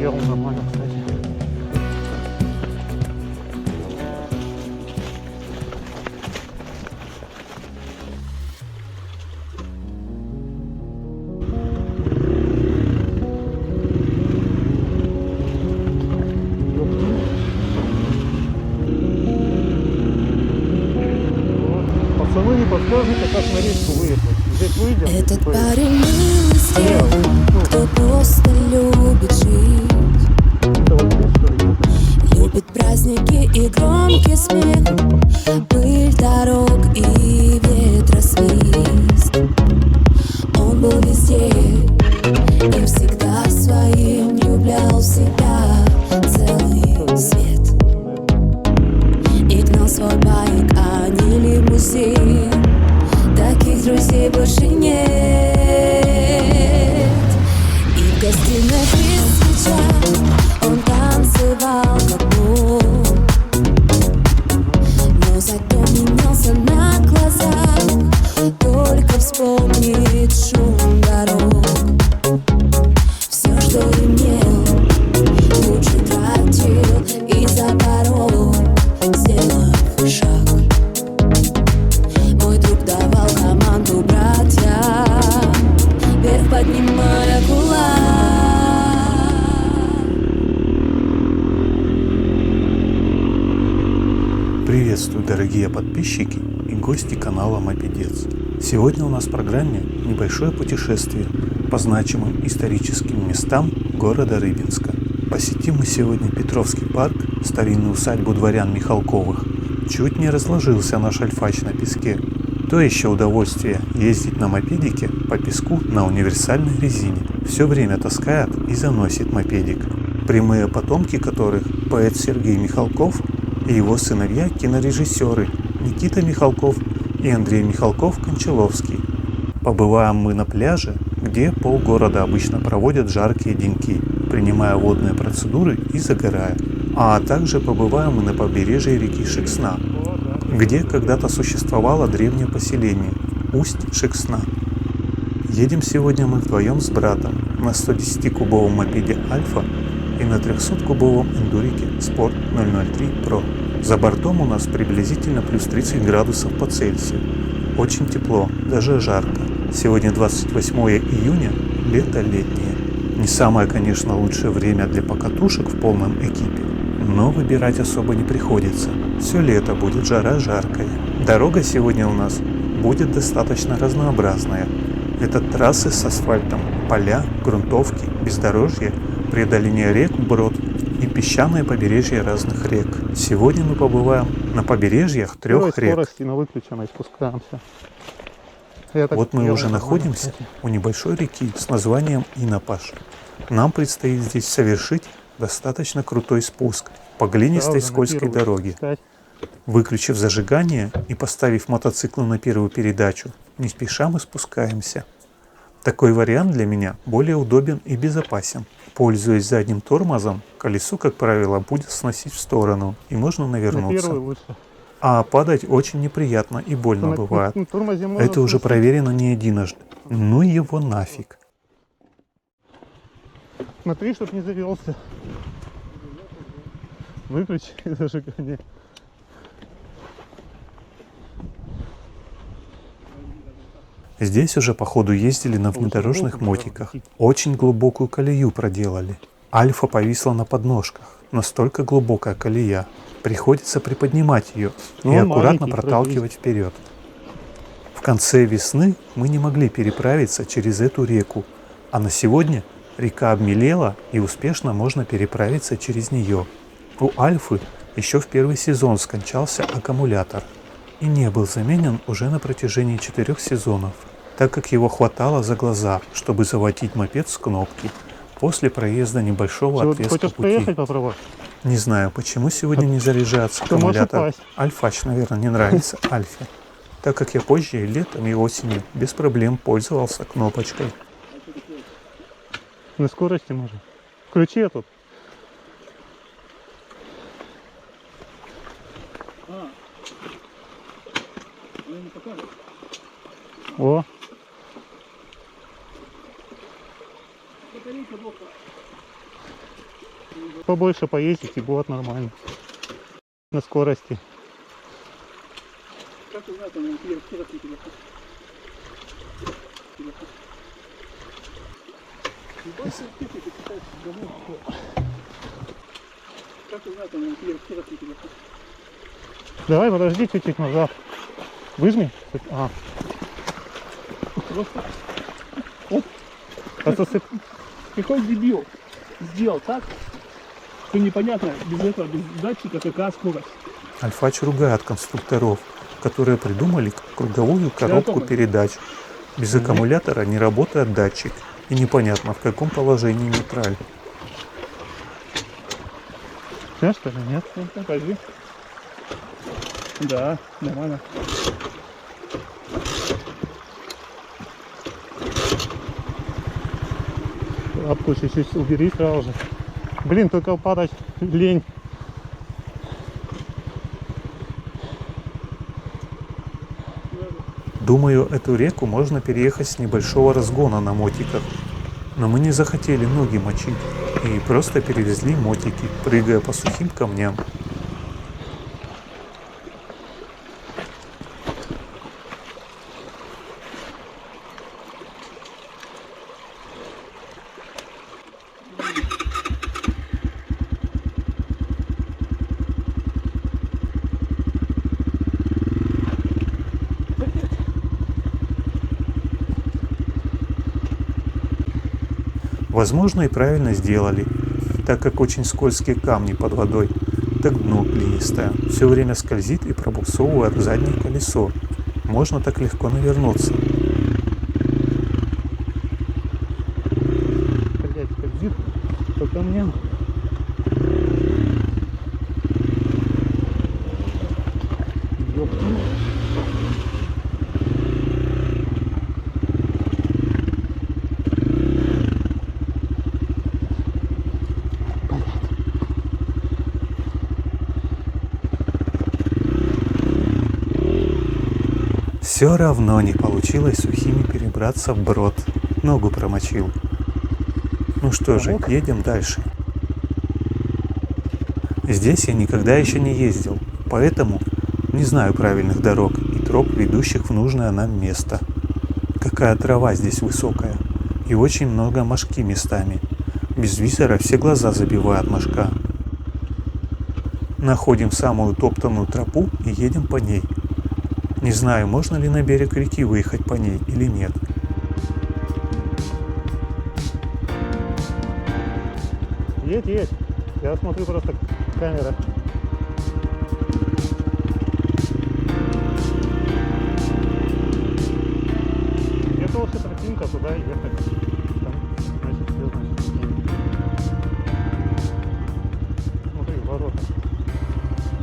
подъехал нормально, кстати. Пацаны, не подскажете, как на речку выехать? Здесь выйдем? Этот парень был из тех, кто просто любит жить. Это вот здесь, что ли, ехать? Любит праздники и громкий смех, пыль дорог и ветросвист. Он был везде и всегда своим влюблял в себя целый свет. И гнал свой байк, а не лимузин. Таких друзей больше нет. И в гостиной при свечах он танцевал как бог, но зато менялся на глазах. Только вспомнит шум дорог. Все, что имел, лучше тратил и за порог, сделав шаг. Мой друг давал команду братьям, вверх поднимая кулак. Приветствую, дорогие подписчики и гости канала Мопедец. Сегодня у нас в программе небольшое путешествие по значимым историческим местам города Рыбинска. Посетим мы сегодня Петровский парк, старинную усадьбу дворян Михалковых. Чуть не разложился наш альфач на песке. То еще удовольствие ездить на мопедике по песку на универсальной резине. Все время таскает и заносит мопедик. Прямые потомки которых поэт Сергей Михалков и его сыновья кинорежиссеры Никита Михалков и Андрей Михалков-Кончаловский. Побываем мы на пляже, где полгорода обычно проводят жаркие деньки, принимая водные процедуры и загорая. А также побываем мы на побережье реки Шексна, где когда-то существовало древнее поселение Усть-Шексна. Едем сегодня мы вдвоем с братом на 110-кубовом мопеде Альфа и на 300-кубовом эндурике Sport 003 Pro. За бортом у нас приблизительно плюс 30 градусов по Цельсию. Очень тепло, даже жарко. Сегодня 28 июня, лето летнее. Не самое, конечно, лучшее время для покатушек в полном экипе, но выбирать особо не приходится. Все лето будет жара жаркая. Дорога сегодня у нас будет достаточно разнообразная. Это трассы с асфальтом, поля, грунтовки, бездорожье, преодоление рек вброд и песчаное побережье разных рек. Сегодня мы побываем на побережьях трех рек. Скорости на выключенной спускаемся. Вот мы уже находимся у небольшой реки с названием Инопаш. Нам предстоит здесь совершить достаточно крутой спуск по глинистой скользкой дороге. Выключив зажигание и поставив мотоцикл на первую передачу, не спеша мы спускаемся. Такой вариант для меня более удобен и безопасен. Пользуясь задним тормозом, колесо, как правило, будет сносить в сторону и можно навернуться. А падать очень неприятно и больно бывает. Это уже проверено не единожды. Ну его нафиг. Смотри, чтоб не завелся. Выключи зажигание. Здесь уже по ходу ездили на внедорожных мотиках. Очень глубокую колею проделали. Альфа повисла на подножках. Настолько глубокая колея. Приходится приподнимать ее и аккуратно проталкивать вперед. В конце весны мы не могли переправиться через эту реку, а на сегодня река обмелела и успешно можно переправиться через нее. У Альфы еще в первый сезон скончался аккумулятор и не был заменен уже на протяжении 4 сезонов, так как его хватало за глаза, чтобы заводить мопед с кнопки после проезда небольшого отрезка пути. Не знаю, почему сегодня не заряжается аккумулятор. Альфач, наверное, не нравится Альфе, так как я позже и летом, и осенью без проблем пользовался кнопочкой. На скорости можно. Включи этот. О. Побольше поездить и будет нормально. На скорости. Как узнать, он телефон. Как узнать, он телефон. Давай, подожди чуть-чуть назад. Выжми. А. Просто Отсосып. какой дебил сделал так, что непонятно без этого, без датчика, какая скорость. Альфач ругает конструкторов, которые придумали круговую коробку передач. Без аккумулятора не работает датчик, и непонятно, в каком положении нейтраль. Все, что ли, нет? Ну, покажи. Да, нормально. Лапку чуть-чуть убери сразу же. Блин, только падать лень. Думаю, эту реку можно переехать с небольшого разгона на мотиках. Но мы не захотели ноги мочить и просто перевезли мотики, прыгая по сухим камням. Возможно, и правильно сделали, так как очень скользкие камни под водой, так дно глинистое, все время скользит и пробуксовывает заднее колесо. Можно так легко навернуться. Блять, скользит по камням. Ёпта. Все равно не получилось сухими перебраться вброд. Ногу промочил. Ну что же, едем дальше. Здесь я никогда еще не ездил, поэтому не знаю правильных дорог и троп, ведущих в нужное нам место. Какая трава здесь высокая. И очень много мошки местами. Без визора все глаза забивают мошка. Находим самую топтанную тропу и едем по ней. Не знаю, можно ли на берег реки выехать по ней или нет. Едь. Я смотрю просто камера. Это вообще тропинка, туда ехать. Там, значит, все, значит, едем. Смотри, ворота.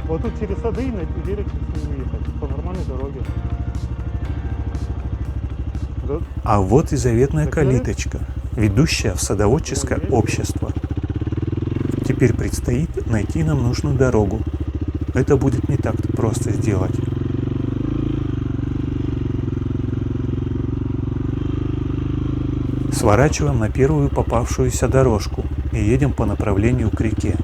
Вот тут через сады на берег не выехать. По нормальной дороге. Да. А вот и заветная калиточка, ведущая в садоводческое общество. Теперь предстоит найти нам нужную дорогу. Это будет не так просто сделать. Сворачиваем на первую попавшуюся дорожку и едем по направлению к реке.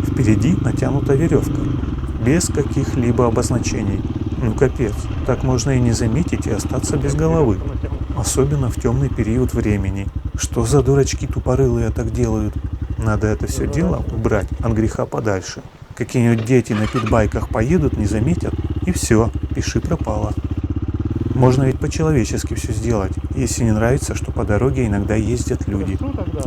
Впереди натянута веревка, без каких-либо обозначений. Ну капец, так можно и не заметить и остаться без головы. Особенно в темный период времени. Что за дурачки тупорылые так делают? Надо это все дело убрать от греха подальше. Какие-нибудь дети на питбайках поедут, не заметят, и все, пиши пропало. Можно ведь по-человечески все сделать, если не нравится, что по дороге иногда ездят люди.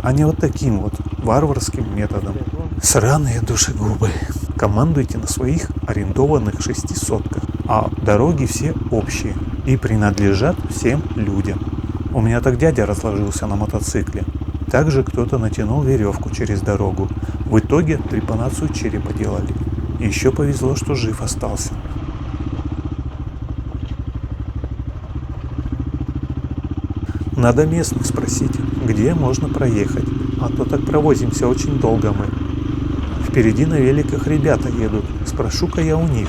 А не вот таким вот варварским методом. Сраные душегубы. Командуйте на своих арендованных 600-ках, а дороги все общие и принадлежат всем людям. У меня так дядя разложился на мотоцикле. Также кто-то натянул веревку через дорогу. В итоге трепанацию черепа делали. И еще повезло, что жив остался. Надо местных спросить, где можно проехать, а то так провозимся очень долго мы. Впереди на великах ребята едут, спрошу-ка я у них.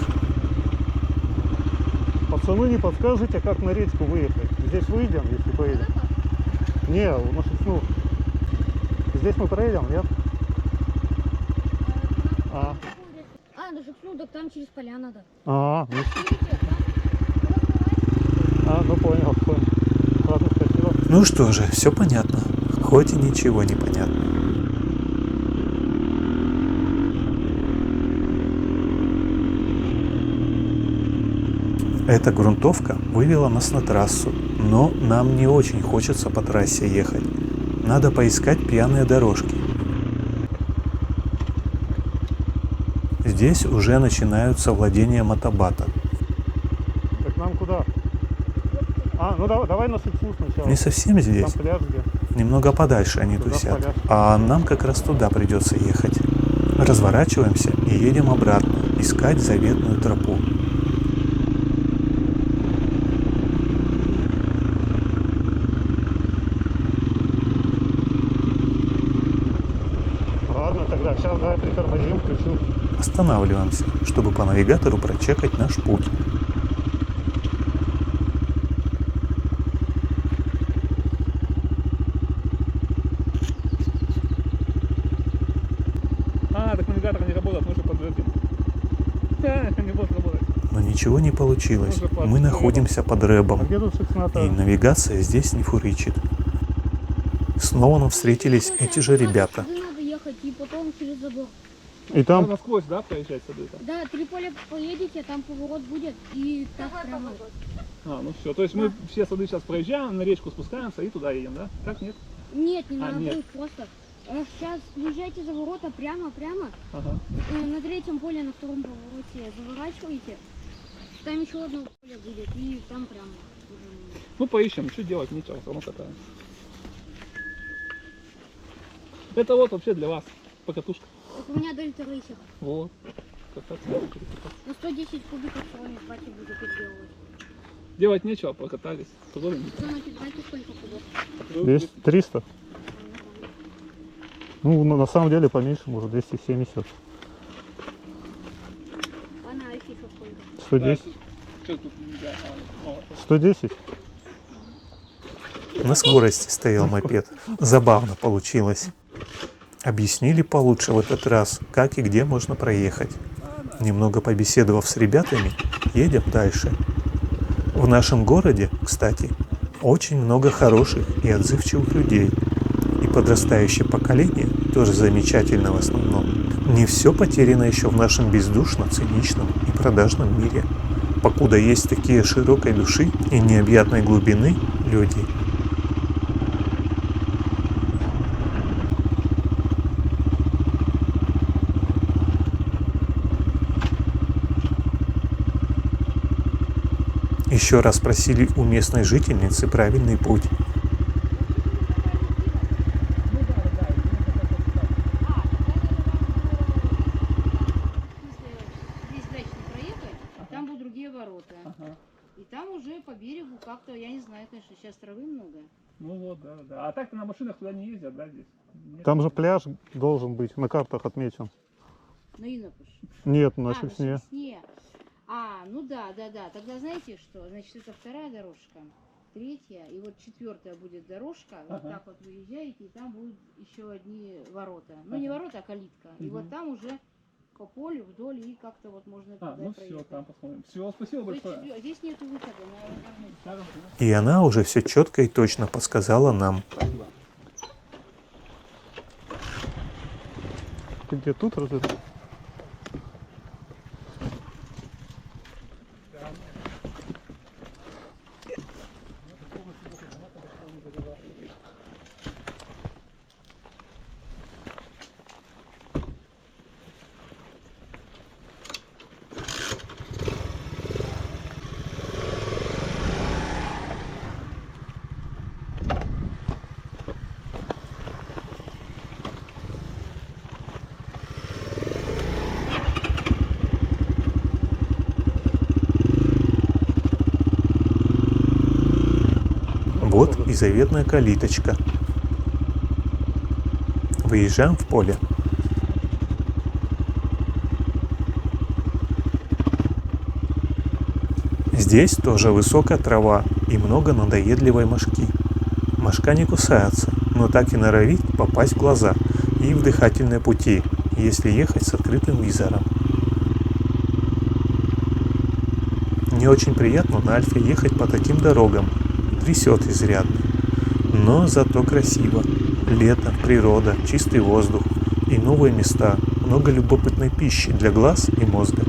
Пацаны, не подскажете, как на речку выехать? Здесь выйдем, если поедем? Не, на Шексну. Здесь мы проедем, нет? А, А, на Шексну, так там через поля надо. а, ну, Видите, там ну понял. Ладно, спасибо. Ну что же, все понятно, хоть и ничего не понятно. Эта грунтовка вывела нас на трассу, но нам не очень хочется по трассе ехать. Надо поискать пьяные дорожки. Здесь уже начинаются владения мотобата. Так нам куда? А, ну давай на Шексну сначала. Не совсем здесь, Там пляж где? немного подальше они Туда тусят, пляж. а нам как раз туда придется ехать. Разворачиваемся и едем обратно, искать заветную тропу. Ладно, тогда сейчас давай притормозим, включу. Останавливаемся, чтобы по навигатору прочекать наш путь. А, так навигатор не работает, мы же под этим. Не будет работать. Но ничего не получилось. Мы находимся под рэбом, А где тут Шексна-то? и навигация здесь не фурычит. Снова нам встретились эти же ребята. сюда надо ехать и потом через забор. И там? Насквозь, да, проезжать сюда? Да, 3 поля поедете, там поворот будет и так прямо. А, ну все. То есть мы все сады сейчас проезжаем, на речку спускаемся и туда едем, да? Так, нет? Нет, не А, надо нет. будет просто. Сейчас въезжайте за ворота прямо, Ага. на третьем поле, на втором повороте заворачиваете. Там еще одно поле будет и там прямо. Ну поищем, что делать, нечего, все равно катаем. Это вот вообще для вас, покатушка. Так у меня дельта рейсер. Вот. Кататься. На 110 кубиков сегодня хватит будет переделывать. Делать нечего, покатались. Погода не Что на знаете сколько кубов? Здесь 300. Ну, на самом деле поменьше, может 270. А на альфе еще сколько? 110. Что тут нельзя? 110. На скорости стоял мопед. Забавно получилось. Объяснили получше в этот раз, как и где можно проехать. Немного побеседовав с ребятами, едем дальше. В нашем городе, кстати, очень много хороших и отзывчивых людей. И подрастающее поколение тоже замечательно в основном. Не все потеряно еще в нашем бездушно циничном и продажном мире. Покуда есть такие широкой души и необъятной глубины люди. Еще раз спросили у местной жительницы правильный путь. Здесь дальше не проехать, там будут другие ворота. Ага. И там уже по берегу как-то, я не знаю, конечно, сейчас травы много. Ну вот, да, да. А так-то на машинах туда не ездят, да, здесь? Нет. Там же пляж должен быть, на картах отмечен. На Инопуш. Нет, на На Шексне. Шексне. А, ну да, да, да. Тогда знаете что? Значит, это вторая дорожка, третья, и вот четвертая будет дорожка. Вот Ага. так вот выезжаете, и там будут еще одни ворота. Ну не ворота, а калитка. И Мгм. вот там уже по полю вдоль и как-то вот можно А, туда ну проехать. все, там посмотрим. Все, спасибо То есть большое. здесь нету выхода на интернет. И она уже все четко и точно подсказала нам. Спасибо. Ты где тут разве? Вот и заветная калиточка. Выезжаем в поле. Здесь тоже высокая трава и много надоедливой мошки. Мошка не кусается, но так и норовит попасть в глаза и в дыхательные пути, если ехать с открытым визором. Не очень приятно на Альфе ехать по таким дорогам, трясет изрядно. Но зато красиво. Лето, природа, чистый воздух и новые места, много любопытной пищи для глаз и мозга.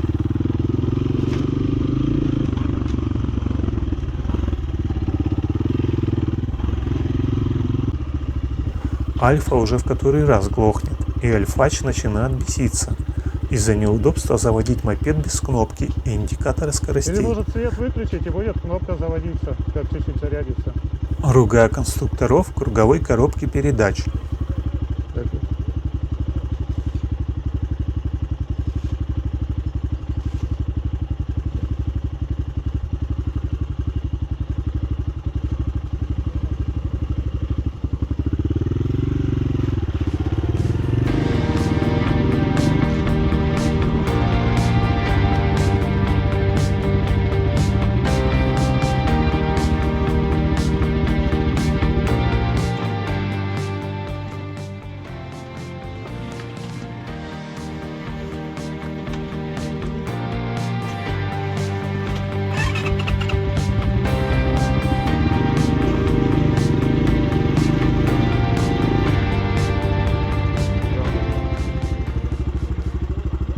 Альфа уже в который раз глохнет, и Альфач начинает беситься из-за неудобства заводить мопед без кнопки и индикатора скоростей. Или может свет выключить и будет кнопка заводиться, как чуть-чуть зарядится. Ругая конструкторов круговой коробки передач.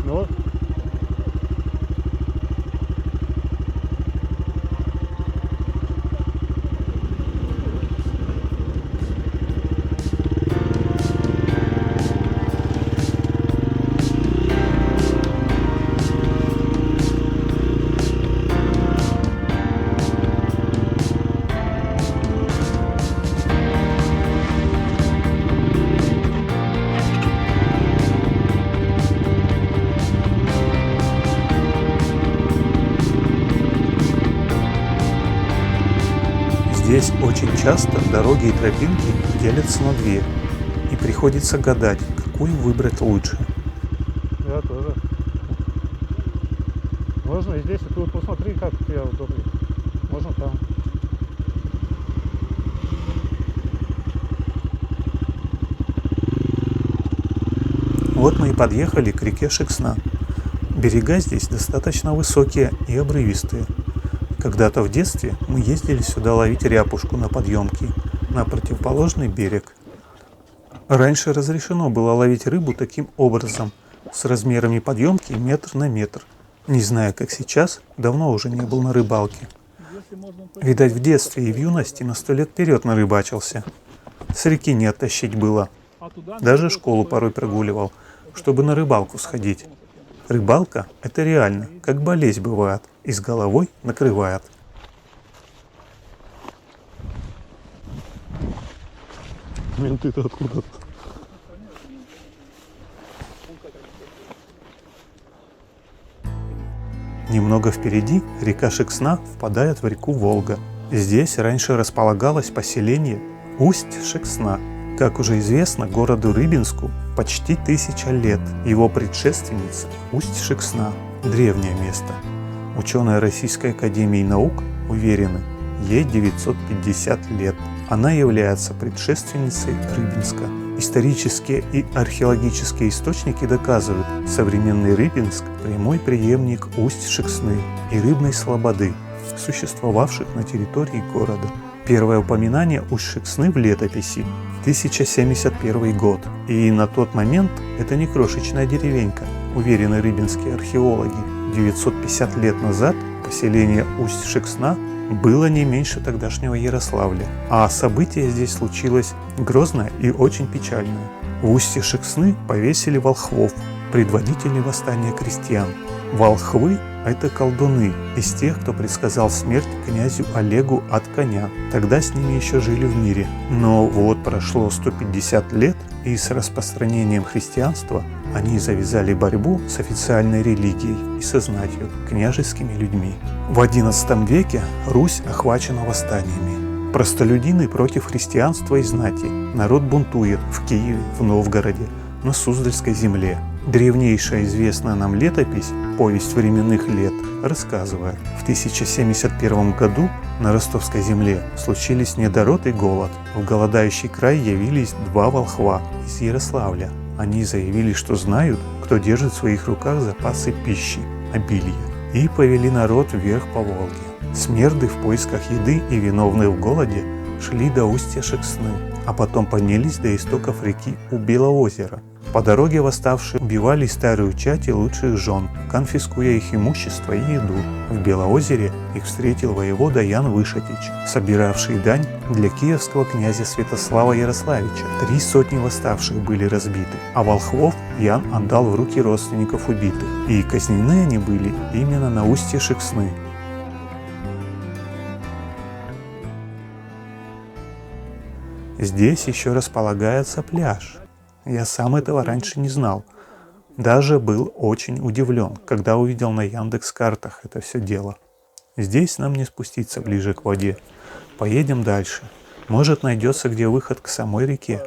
Ну, Здесь очень часто дороги и тропинки делятся на две, и приходится гадать, какую выбрать лучше. я тоже. Можно и здесь, и тут. Посмотри, как тебе удобнее. Можно там. Вот мы и подъехали к реке Шексна. Берега здесь достаточно высокие и обрывистые. Когда-то в детстве мы ездили сюда ловить ряпушку на подъемке, на противоположный берег. Раньше разрешено было ловить рыбу таким образом, с размерами подъемки метр на метр. Не знаю, как сейчас, давно уже не был на рыбалке. Видать, в детстве и в юности на 100 лет вперед нарыбачился. С реки не оттащить было. Даже школу порой прогуливал, чтобы на рыбалку сходить. Рыбалка – это реально, как болезнь бывает, и с головой накрывает. Менты-то откуда-то. Немного впереди река Шексна впадает в реку Волга. Здесь раньше располагалось поселение Усть-Шексна. Как уже известно, городу Рыбинску почти 1000 лет. Его предшественница Усть-Шексна – древнее место. Ученые Российской академии наук уверены, ей 950 лет. Она является предшественницей Рыбинска. Исторические и археологические источники доказывают, современный Рыбинск – прямой преемник Усть-Шексны и Рыбной Слободы, существовавших на территории города. Первое упоминание Усть-Шексны в летописи – 1071 год. И на тот момент это не крошечная деревенька, уверены рыбинские археологи. 950 лет назад поселение Усть-Шексна было не меньше тогдашнего Ярославля. А событие здесь случилось грозное и очень печальное. В устье Шексны повесили волхвов, предводителей восстания крестьян. Волхвы – это колдуны из тех, кто предсказал смерть князю Олегу от коня. Тогда с ними еще жили в мире. Но вот прошло 150 лет, и с распространением христианства они завязали борьбу с официальной религией и со знатью, княжескими людьми. В XI веке Русь охвачена восстаниями. Простолюдины против христианства и знати. Народ бунтует в Киеве, в Новгороде, на Суздальской земле. Древнейшая известная нам летопись «Повесть временных лет» рассказывает, в 1071 году на Ростовской земле случились недород и голод. В голодающий край явились два волхва из Ярославля. Они заявили, что знают, кто держит в своих руках запасы пищи, обилья, и повели народ вверх по Волге. Смерды в поисках еды и виновные в голоде шли до устья Шексны, а потом поднялись до истоков реки у Белоозера. По дороге восставшие убивали старую чать и лучших жен, конфискуя их имущество и еду. В Белоозере их встретил воевода Ян Вышатич, собиравший дань для киевского князя Святослава Ярославича. 3 сотни восставших были разбиты, а волхвов Ян отдал в руки родственников убитых, и казнены они были именно на устье Шексны. Здесь еще располагается пляж. Я сам этого раньше не знал. Даже был очень удивлен, когда увидел на Яндекс.Картах это все дело. Здесь нам не спуститься ближе к воде. Поедем дальше. Может, найдется где выход к самой реке.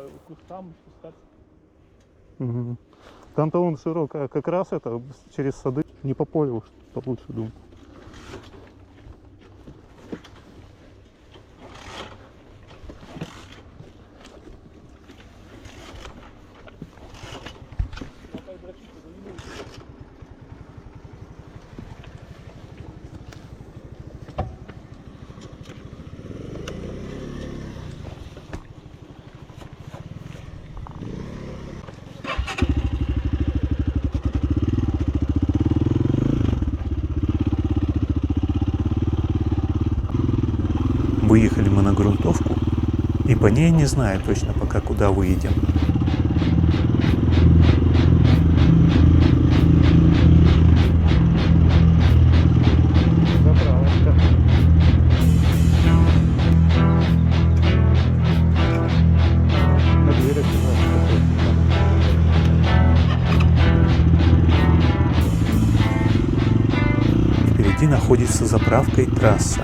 Угу. Там-то он широкая, как раз это через сады, не по полю, получше думаю. Выехали мы на грунтовку, и по ней не знаю точно пока, куда выедем. Заправочка. На берег, Впереди находится заправка и трасса.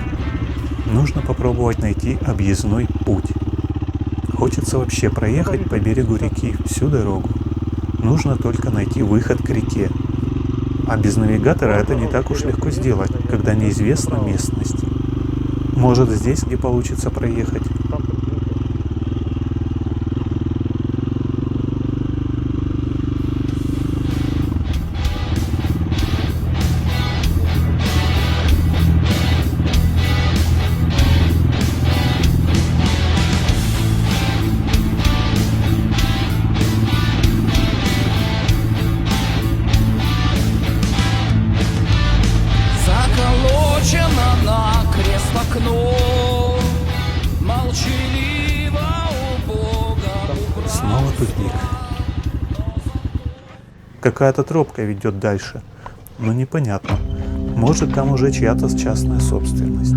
Нужно попробовать найти объездной путь. Хочется вообще проехать по берегу реки всю дорогу. Нужно только найти выход к реке. А без навигатора это не так уж легко сделать, когда неизвестна местность. Может, здесь где получится проехать? там Заколочено на крест окно, молчаливо у Бога. Снова тупик. Какая-то тропка ведет дальше, но непонятно. Может, там уже чья-то частная собственность.